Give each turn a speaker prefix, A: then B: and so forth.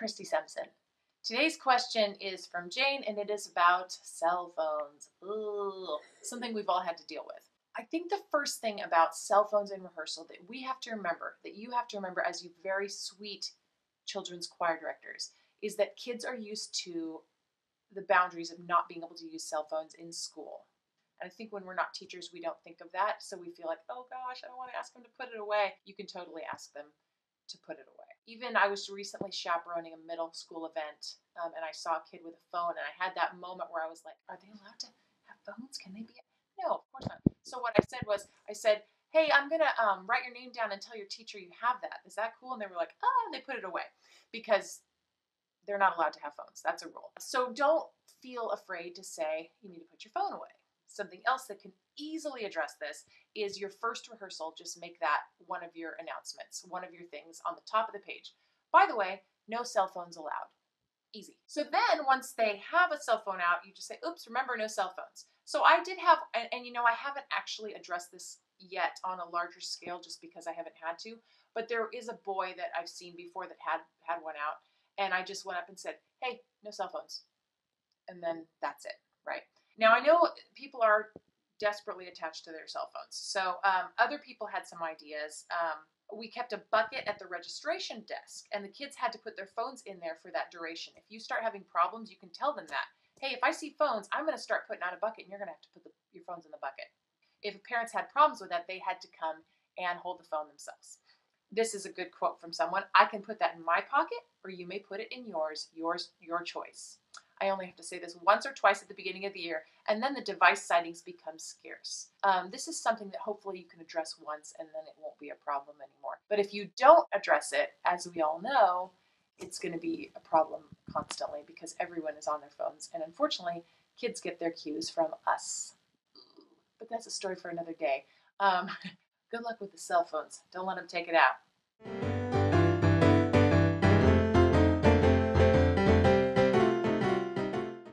A: Christy Simpson. Today's question is from Jane, and it is about cell phones. Ugh, something we've all had to deal with. I think the first thing about cell phones in rehearsal that we have to remember, that you have to remember as you very sweet children's choir directors, is that kids are used to the boundaries of not being able to use cell phones in school. And I think when we're not teachers, we don't think of that. So we feel like, oh gosh, I don't want to ask them to put it away. You can totally ask them to put it away. Even I was recently chaperoning a middle school event, and I saw a kid with a phone, and I had that moment where I was like, are they allowed to have phones? Can they be? No, of course not. So what I said, hey, I'm going to write your name down and tell your teacher you have that. Is that cool? And they were like, oh, and they put it away because they're not allowed to have phones. That's a rule. So don't feel afraid to say you need to put your phone away. Something else that can easily address this is your first rehearsal. Just make that one of your announcements, one of your things on the top of the page. By the way, no cell phones allowed. Easy. So then once they have a cell phone out, you just say, oops, remember, no cell phones. So I did have, and you know, I haven't actually addressed this yet on a larger scale just because I haven't had to, but there is a boy that I've seen before that had one out, and I just went up and said, hey, no cell phones. And then that's it, right? Now, I know people are desperately attached to their cell phones. So other people had some ideas. We kept a bucket at the registration desk, and the kids had to put their phones in there for that duration. If you start having problems, you can tell them that. Hey, if I see phones, I'm going to start putting out a bucket, and you're going to have to put your phones in the bucket. If parents had problems with that, they had to come and hold the phone themselves. This is a good quote from someone. I can put that in my pocket, or you may put it in yours, your choice. I only have to say this once or twice at the beginning of the year, and then the device sightings become scarce. This is something that hopefully you can address once, and then it won't be a problem anymore. But if you don't address it, as we all know, it's going to be a problem constantly because everyone is on their phones, and unfortunately, kids get their cues from us. But that's a story for another day. Good luck with the cell phones. Don't let them take it out.